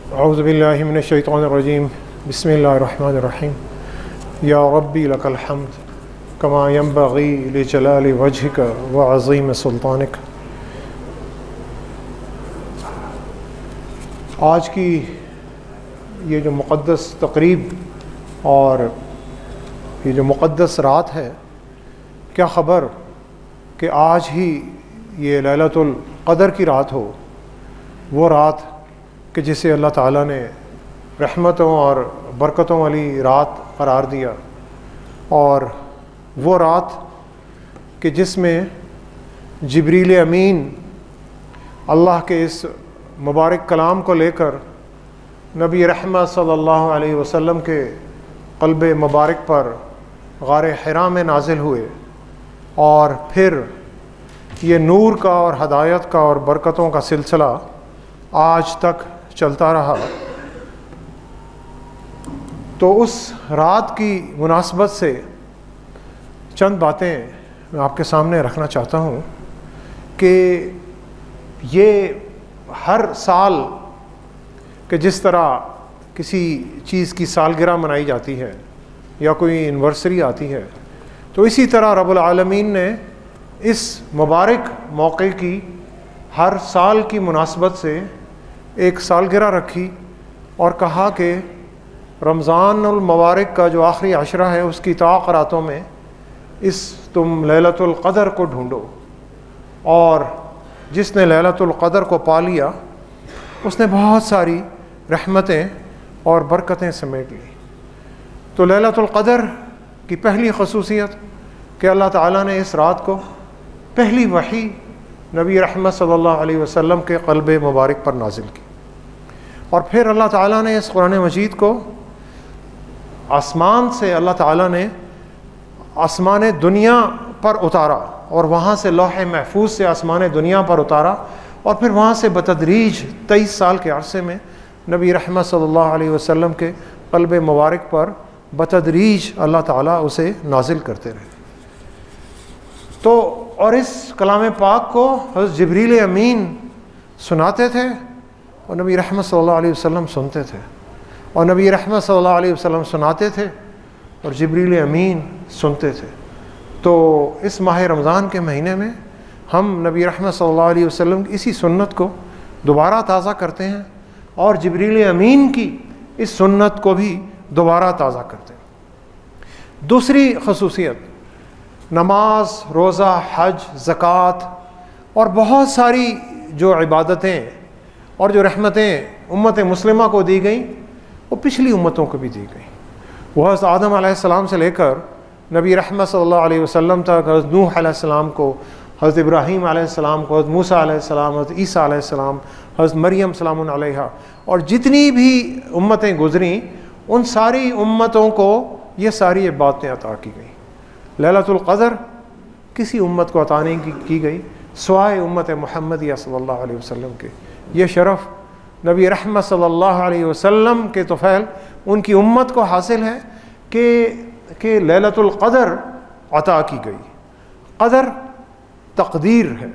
اعوذ باللہ من الشیطان الرجیم بسم اللہ الرحمن الرحیم یا ربی لک الحمد کما ینبغی لجلال وجہک وعظیم سلطانک۔ آج کی یہ جو مقدس تقریب اور یہ جو مقدس رات ہے، کیا خبر کہ آج ہی یہ لیلۃ القدر کی رات ہو، وہ رات کہ جسے اللہ تعالیٰ نے رحمتوں اور برکتوں والی رات قرار دیا، اور وہ رات کہ جس میں جبریل امین اللہ کے اس مبارک کلام کو لے کر نبی رحمت صلی اللہ علیہ وسلم کے قلب مبارک پر غار حرا میں نازل ہوئے، اور پھر یہ نور کا اور ہدایت کا اور برکتوں کا سلسلہ آج تک چلتا رہا۔ تو اس رات کی مناسبت سے چند باتیں میں آپ کے سامنے رکھنا چاہتا ہوں کہ یہ ہر سال کہ جس طرح کسی چیز کی سالگرہ منائی جاتی ہے یا کوئی اینیورسری آتی ہے، تو اسی طرح رب العالمین نے اس مبارک موقع کی ہر سال کی مناسبت سے ایک سالگرہ رکھی اور کہا کہ رمضان المبارک کا جو آخری عشرہ ہے اس کی طاق راتوں میں تم لیلۃ القدر کو ڈھونڈو، اور جس نے لیلۃ القدر کو پا لیا اس نے بہت ساری رحمتیں اور برکتیں سمیٹ لی۔ تو لیلۃ القدر کی پہلی خصوصیت کہ اللہ تعالیٰ نے اس رات کو پہلی وحی نبی رحمت صلی اللہ علیہ وسلم کے قلب مبارک پر نازل کی، اور پھر اللہ تعالیٰ نے اس قرآن مجید کو آسمان سے اللہ تعالیٰ نے آسمان دنیا پر اتارا، اور وہاں سے لوح محفوظ سے آسمان دنیا پر اتارا، اور پھر وہاں سے بتدریج 23 سال کے عرصے میں نبی رحمت صلی اللہ علیہ وسلم کے قلب مبارک پر بتدریج اللہ تعالیٰ اسے نازل کرتے رہے۔ تو اور اس کلام پاک کو حضرت جبریل امین سناتے تھے، اور نبی رحمت صلی اللہ علیہ وسلم سنتے تھے، اور نبی رحمت صلی اللہ علیہ وسلم سناتے تھے اور جبریل امین سنتے تھے۔ تو اس ماہ رمضان کے مہینے میں ہم نبی رحمت صلی اللہ علیہ وسلم کی اسی سنت کو دوبارہ تازہ کرتے ہیں، اور جبریل امین کی اس سنت کو بھی دوبارہ تازہ کرتے ہیں۔ دوسری خصوصیت، نماز، روزہ، حج، زکوٰۃ اور بہت ساری جو عبادتیں اور جو رحمتیں امت مسلمہ کو دی گئیں وہ پچھلی امتوں کو بھی دی گئیں۔ وہ حضرت آدم علیہ السلام سے لے کر نبی رحمت صلی اللہ علیہ وسلم تک، حضرت نوح علیہ السلام کو، حضرت ابراہیم علیہ السلام کو، حضرت موسیٰ علیہ السلام، حضرت عیسیٰ علیہ السلام، حضرت مریم سلام علیہا، اور جتنی بھی امتیں گزریں ان ساری امتوں کو یہ ساری باتیں عطا کی گئیں۔ لیلۃ القدر کسی امت کو عطا نہیں کی گئی سوائے امت محمدیہ صلی اللہ علیہ وسلم کے۔ یہ شرف نبی رحمت صلی اللہ علیہ وسلم کے طفیل ان کی امت کو حاصل ہے کہ لیلۃ القدر عطا کی گئی۔ قدر تقدیر ہے،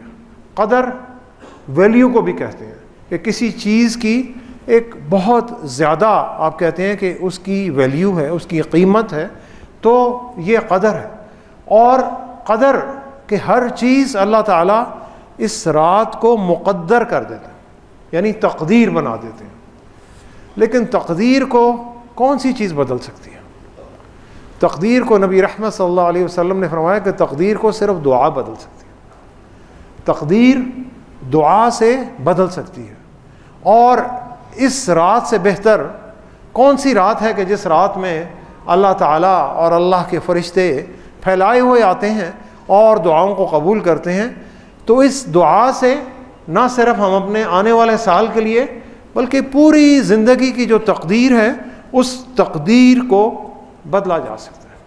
قدر ویلیو کو بھی کہتے ہیں کہ کسی چیز کی ایک بہت زیادہ آپ کہتے ہیں کہ اس کی ویلیو ہے، اس کی قیمت ہے، تو یہ قدر ہے۔ اور قدر کہ ہر چیز اللہ تعالیٰ اس رات کو مقدر کر دیتے ہیں، یعنی تقدیر بنا دیتے ہیں۔ لیکن تقدیر کو کون سی چیز بدل سکتی ہے؟ تقدیر کو نبی رحمت صلی اللہ علیہ وسلم نے فرمایا کہ تقدیر کو صرف دعا بدل سکتی ہے، تقدیر دعا سے بدل سکتی ہے۔ اور اس رات سے بہتر کون سی رات ہے کہ جس رات میں اللہ تعالیٰ اور اللہ کے فرشتے پھیلائے ہوئے آتے ہیں اور دعاؤں کو قبول کرتے ہیں۔ تو اس دعا سے نہ صرف ہم اپنے آنے والے سال کے لیے بلکہ پوری زندگی کی جو تقدیر ہے اس تقدیر کو بدلا جا سکتا ہے۔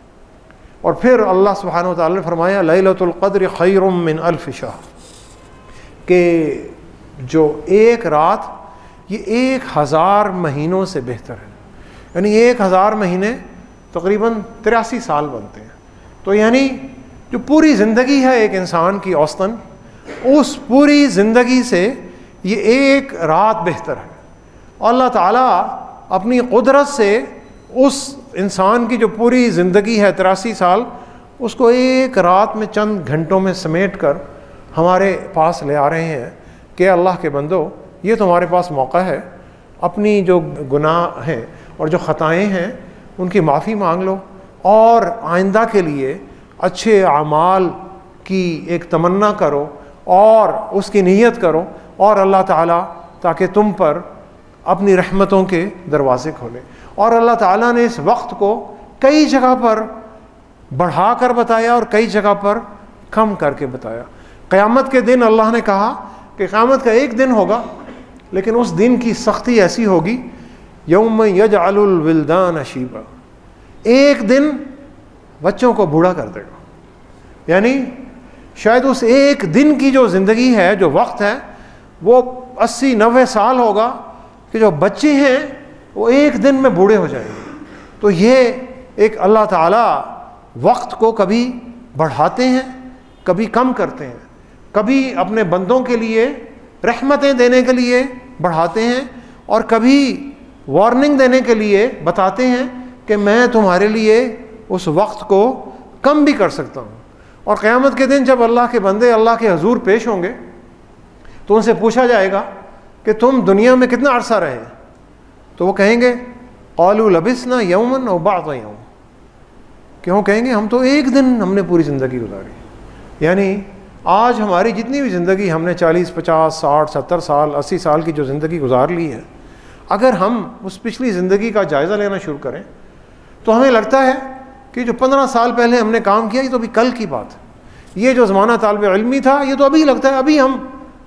اور پھر اللہ سبحانہ و تعالیٰ نے فرمایا لیلۃ القدر خیر من الف شہر، کہ جو ایک رات یہ 1000 مہینوں سے بہتر ہے، یعنی 1000 مہینے تقریباً 83 سال بنتے ہیں۔ تو یعنی جو پوری زندگی ہے ایک انسان کی اوسطاً، اس پوری زندگی سے یہ ایک رات بہتر ہے۔ اور اللہ تعالیٰ اپنی قدرت سے اس انسان کی جو پوری زندگی ہے 83 سال، اس کو ایک رات میں چند گھنٹوں میں سمیٹ کر ہمارے پاس لے آ رہے ہیں کہ اللہ کے بندو، یہ تمہارے پاس موقع ہے، اپنی جو گناہ ہیں اور جو خطائیں ہیں ان کی معافی مانگ لو، اور آئندہ کے لیے اچھے اعمال کی ایک تمنا کرو اور اس کی نیت کرو، اور اللہ تعالیٰ تاکہ تم پر اپنی رحمتوں کے دروازے کھولے۔ اور اللہ تعالیٰ نے اس وقت کو کئی جگہ پر بڑھا کر بتایا اور کئی جگہ پر کم کر کے بتایا۔ قیامت کے دن اللہ نے کہا کہ قیامت کا ایک دن ہوگا، لیکن اس دن کی سختی ایسی ہوگی، یوم یجعل الولدان شیبا، ایک دن بچوں کو بوڑھا کر دے گا۔ یعنی شاید اس ایک دن کی جو زندگی ہے، جو وقت ہے، وہ 80-90 سال ہوگا کہ جو بچے ہیں وہ ایک دن میں بوڑھے ہو جائیں گے۔ تو یہ ایک اللہ تعالیٰ وقت کو کبھی بڑھاتے ہیں، کبھی کم کرتے ہیں، کبھی اپنے بندوں کے لیے رحمتیں دینے کے لیے بڑھاتے ہیں، اور کبھی وارننگ دینے کے لیے بتاتے ہیں کہ میں تمہارے لیے اس وقت کو کم بھی کر سکتا ہوں۔ اور قیامت کے دن جب اللہ کے بندے اللہ کے حضور پیش ہوں گے تو ان سے پوچھا جائے گا کہ تم دنیا میں کتنا عرصہ رہے؟ تو وہ کہیں گے قالوا لبثنا یوما او بعض یوم، کہ وہ کہیں گے ہم تو ایک دن ہم نے پوری زندگی گزاری۔ یعنی آج ہماری جتنی بھی زندگی ہم نے 40 50 60 70 سال 80 سال کی جو زندگی گزار لی ہے، اگر ہم اس پچھلی زندگی کا جائزہ لینا شروع کریں تو ہمیں لگتا ہے کہ جو 15 سال پہلے ہم نے کام کیا یہ تو ابھی کل کی بات ہے۔ یہ جو زمانہ طالب علمی تھا یہ تو ابھی لگتا ہے ابھی ہم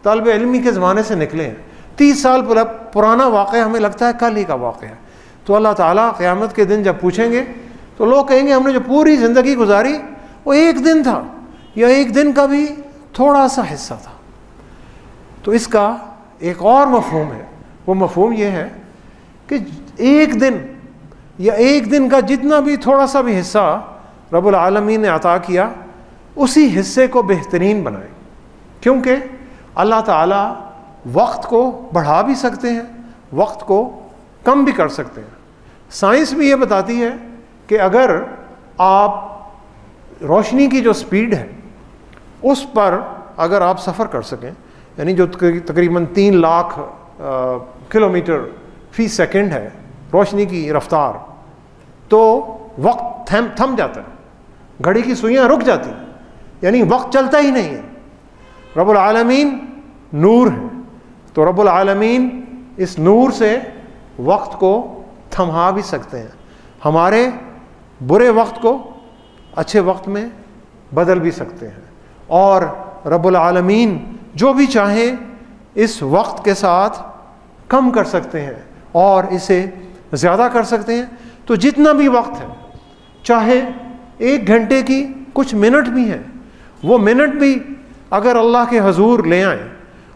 طالب علمی کے زمانے سے نکلے ہیں۔ 30 سال پرانا واقعہ ہمیں لگتا ہے کل ہی کا واقعہ ہے۔ تو اللہ تعالیٰ قیامت کے دن جب پوچھیں گے تو لوگ کہیں گے ہم نے جو پوری زندگی گزاری وہ ایک دن تھا، یا ایک دن کا بھی تھوڑا سا حصہ تھا۔ تو اس کا ایک اور مفہوم ہے، وہ مفہوم یہ ہے کہ ایک دن یا ایک دن کا جتنا بھی تھوڑا سا بھی حصہ رب العالمین نے عطا کیا، اسی حصے کو بہترین بنائے، کیونکہ اللہ تعالیٰ وقت کو بڑھا بھی سکتے ہیں، وقت کو کم بھی کر سکتے ہیں۔ سائنس بھی یہ بتاتی ہے کہ اگر آپ روشنی کی جو سپیڈ ہے اس پر اگر آپ سفر کر سکیں، یعنی جو تقریباً 3 لاکھ کلومیٹر فی سیکنڈ ہے روشنی کی رفتار، تو وقت تھم جاتا ہے، گھڑی کی سوئیاں رک جاتی ہیں، یعنی وقت چلتا ہی نہیں ہے۔ رب العالمین نور ہے، تو رب العالمین اس نور سے وقت کو تھما بھی سکتے ہیں، ہمارے برے وقت کو اچھے وقت میں بدل بھی سکتے ہیں، اور رب العالمین جو بھی چاہیں اس وقت کے ساتھ کم کر سکتے ہیں اور اسے زیادہ کر سکتے ہیں۔ تو جتنا بھی وقت ہے، چاہے 1 گھنٹے کی کچھ منٹ بھی ہیں، وہ منٹ بھی اگر اللہ کے حضور لے آئیں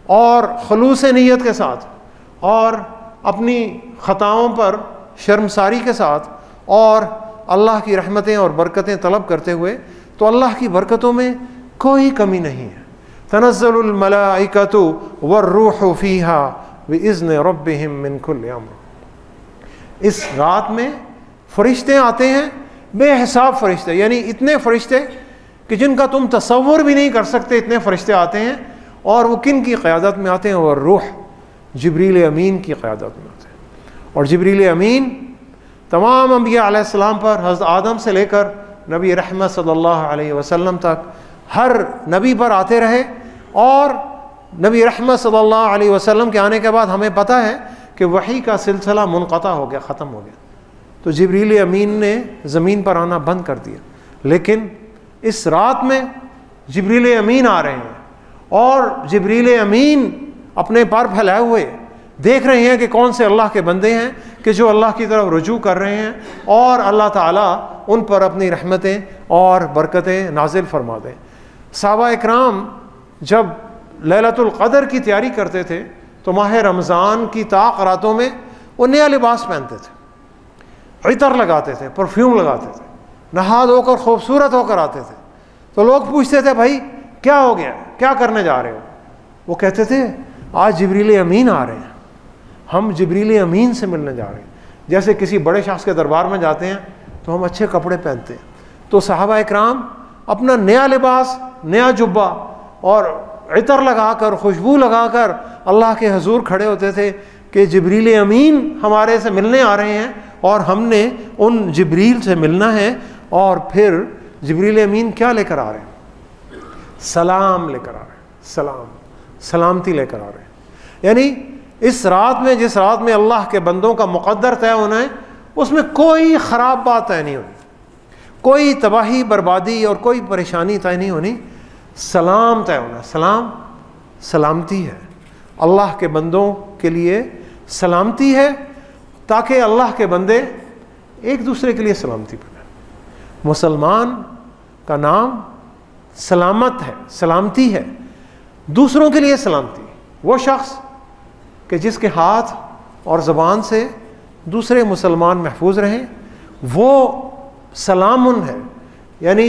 اور خلوص نیت کے ساتھ اور اپنی خطاؤں پر شرمساری کے ساتھ اور اللہ کی رحمتیں اور برکتیں طلب کرتے ہوئے، تو اللہ کی برکتوں میں کوئی کمی نہیں ہے۔ تنزل الملائکۃ والروح فیہا بإذن ربہم من کل امر، اس رات میں فرشتے آتے ہیں، بے حساب فرشتے، یعنی اتنے فرشتے کہ جن کا تم تصور بھی نہیں کر سکتے، اتنے فرشتے آتے ہیں۔ اور وہ کن کی قیادت میں آتے ہیں؟ اور روح جبریل امین کی قیادت میں آتے ہیں۔ اور جبریل امین تمام انبیاء علیہ السلام پر، حضرت آدم سے لے کر نبی رحمت صلی اللہ علیہ وسلم تک ہر نبی پر آتے رہے، اور نبی رحمت صلی اللہ علیہ وسلم کے آنے کے بعد ہمیں پتہ ہے کہ وحی کا سلسلہ منقطع ہو گیا، ختم ہو گیا، تو جبریل امین نے زمین پر آنا بند کر دیا۔ لیکن اس رات میں جبریل امین آ رہے ہیں، اور جبریل امین اپنے پر پھیلائے ہوئے دیکھ رہے ہیں کہ کون سے اللہ کے بندے ہیں کہ جو اللہ کی طرف رجوع کر رہے ہیں، اور اللہ تعالیٰ ان پر اپنی رحمتیں اور برکتیں نازل فرما دیں۔ صحابہ اکرام جب لیلۃ القدر کی تیاری کرتے تھے تو ماہ رمضان کی طاق راتوں میں وہ نیا لباس پہنتے تھے، عطر لگاتے تھے، پرفیوم لگاتے تھے، نہا دھو کر خوبصورت ہو کر آتے تھے۔ تو لوگ پوچھتے تھے بھائی کیا ہو گیا، کیا کرنے جا رہے ہو؟ وہ کہتے تھے آج جبریل امین آ رہے ہیں، ہم جبریل امین سے ملنے جا رہے ہیں. جیسے کسی بڑے شخص کے دربار میں جاتے ہیں تو ہم اچھے کپڑے پہنتے ہیں, تو صحابہ اکرام اپنا نیا لباس, نیا جبہ اور عطر لگا کر, خوشبو لگا کر اللہ کے حضور کھڑے ہوتے تھے کہ جبریل امین ہمارے سے ملنے آ رہے ہیں اور ہم نے ان جبریل سے ملنا ہے. اور پھر جبریل امین کیا لے کر آ رہے ہیں؟ سلام لے کر آ رہے ہیں, سلام, سلامتی لے کر آ رہے ہیں. یعنی اس رات میں, جس رات میں اللہ کے بندوں کا مقدر طے ہونا ہے, اس میں کوئی خراب بات طے نہیں ہونی, کوئی تباہی بربادی اور کوئی پریشانی طے نہیں ہونی. سلام طے ہونا. سلام سلامتی ہے, اللہ کے بندوں کے لیے سلامتی ہے, تاکہ اللہ کے بندے ایک دوسرے کے لیے سلامتی بنائیں. مسلمان کا نام سلامت ہے, سلامتی ہے, دوسروں کے لیے سلامتی. وہ شخص کہ جس کے ہاتھ اور زبان سے دوسرے مسلمان محفوظ رہیں, وہ سلامن ہے. یعنی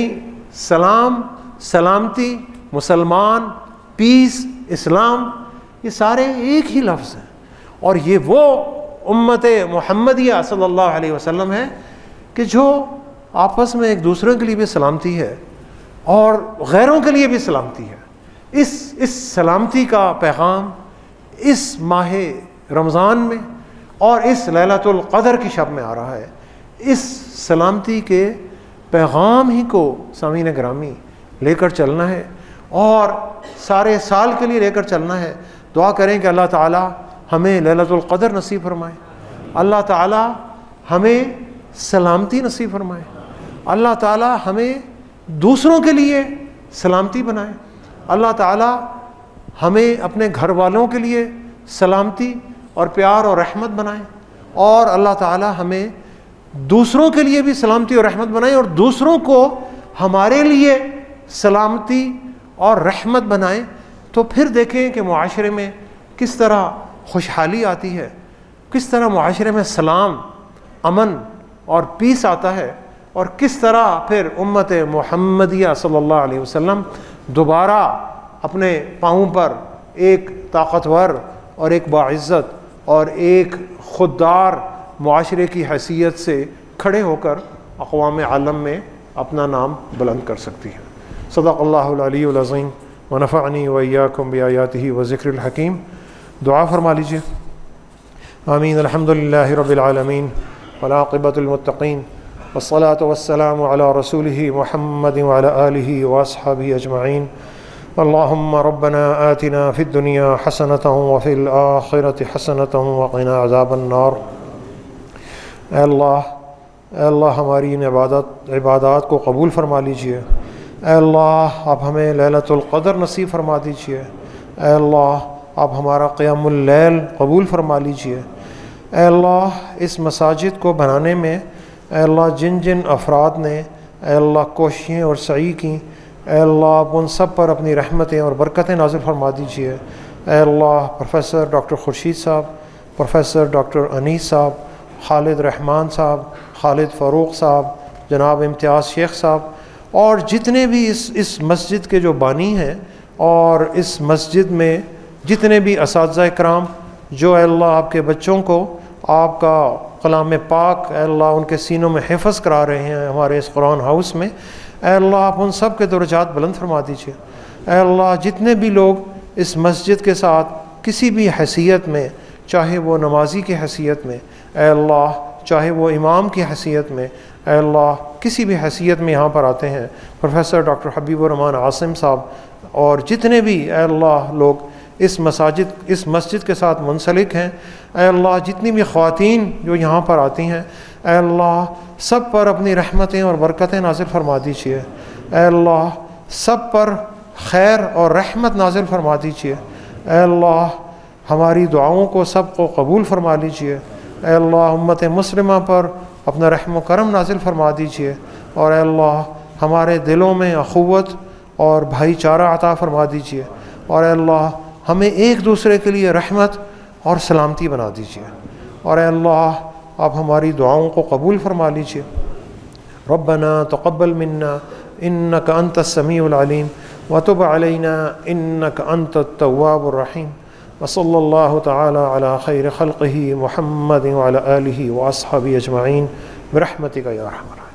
سلام, سلامتی, مسلمان, پیس, اسلام, یہ سارے ایک ہی لفظ ہیں. اور یہ وہ امت محمدیہ صلی اللہ علیہ وسلم ہے کہ جو آپس میں ایک دوسرے کے لیے بھی سلامتی ہے اور غیروں کے لیے بھی سلامتی ہے. اس سلامتی کا پیغام اس ماہ رمضان میں اور اس لیلۃ القدر کی شب میں آ رہا ہے. اس سلامتی کے پیغام ہی کو سامعین گرامی لے کر چلنا ہے اور سارے سال کے لیے لے کر چلنا ہے. دعا کریں کہ اللہ تعالی ہمیں لیلۃ القدر نصیب فرمائے, اللہ تعالی ہمیں سلامتی نصیب فرمائے, اللہ تعالی ہمیں دوسروں کے لیے سلامتی بنائے, اللہ تعالی ہمیں اپنے گھر والوں کے لیے سلامتی اور پیار اور رحمت بنائے, اور اللہ تعالی ہمیں دوسروں کے لیے بھی سلامتی اور رحمت بنائے, اور دوسروں کو ہمارے لیے سلامتی اور رحمت بنائے. تو پھر دیکھیں کہ معاشرے میں کس طرح خوشحالی آتی ہے, کس طرح معاشرے میں سلام, امن اور پیس آتا ہے, اور کس طرح پھر امت محمدیہ صلی اللہ علیہ وسلم دوبارہ اپنے پاؤں پر ایک طاقتور اور ایک باعزت اور ایک خوددار معاشرے کی حیثیت سے کھڑے ہو کر اقوام عالم میں اپنا نام بلند کر سکتی ہے. صدق اللہ العلی العظیم ونفعنی وإیاکم بآیاتہ وذکر الحکیم. دعا فرما لیجیے. آمین. الحمدللہ رب العالمین والعاقبۃ للمتقین والصلاة والسلام علی رسولہ محمد وعلی آلہ واصحابہ اجمعین. اللہم ربنا آتنا فی الدنیا حسنۃ وفی الآخرۃ حسنۃ وقنا عذاب النار. اے اللہ ہماری ان عبادات کو قبول فرما لیجئے. اے اللہ آپ ہمیں لیلۃ القدر نصیب فرما دیجئے. اے اللہ آپ ہمارا قیام اللیل قبول فرما لیجئے. اے اللہ اس مساجد کو بنانے میں اے اللہ جن جن افراد نے اے اللہ کوششیں اور سعی کی, اے اللہ آپ ان سب پر اپنی رحمتیں اور برکتیں نازل فرما دیجئے. اے اللہ پروفیسر ڈاکٹر خورشید صاحب, پروفیسر ڈاکٹر انیس صاحب, خالد رحمان صاحب, خالد فاروق صاحب, جناب امتیاز شیخ صاحب, اور جتنے بھی اس مسجد کے جو بانی ہیں, اور اس مسجد میں جتنے بھی اساتذہ کرام جو اے اللہ آپ کے بچوں کو آپ کا کلام پاک اے اللہ ان کے سینوں میں حفظ کرا رہے ہیں ہمارے اس قرآن ہاؤس میں, اے اللہ آپ ان سب کے درجات بلند فرما دیجیے. اے اللہ جتنے بھی لوگ اس مسجد کے ساتھ کسی بھی حیثیت میں, چاہے وہ نمازی کی حیثیت میں, اے اللہ چاہے وہ امام کی حیثیت میں, اے اللہ کسی بھی حیثیت میں یہاں پر آتے ہیں, پروفیسر ڈاکٹر حبیب الرحمان عاصم صاحب اور جتنے بھی اے اللہ لوگ اس مسجد کے ساتھ منسلک ہیں, اے اللہ جتنی بھی خواتین جو یہاں پر آتی ہیں, اے اللہ سب پر اپنی رحمتیں اور برکتیں نازل فرما دیجیے. اے اللہ سب پر خیر اور رحمت نازل فرما دیجیے. اے اللہ ہماری دعاؤں کو سب کو قبول فرما لیجیے. اے اللہ امت مسلمہ پر اپنا رحم و کرم نازل فرما دیجیے, اور اے اللہ ہمارے دلوں میں اخوت اور بھائی چارہ عطا فرما دیجیے, اور اے اللہ ہمیں ایک دوسرے کے لیے رحمت اور سلامتی بنا دیجیے. اور اے اللہ آپ ہماری دعاؤں کو قبول فرما لیجیے. ربنا تقبل منا انک انت السمیع العلیم وتب علینا انک انت التواب الرحیم. وصلی اللہ تعالی علی خیر خلقہ محمد وعلی آلہ واصحابہ اجمعین برحمتک یا ارحم الراحمین.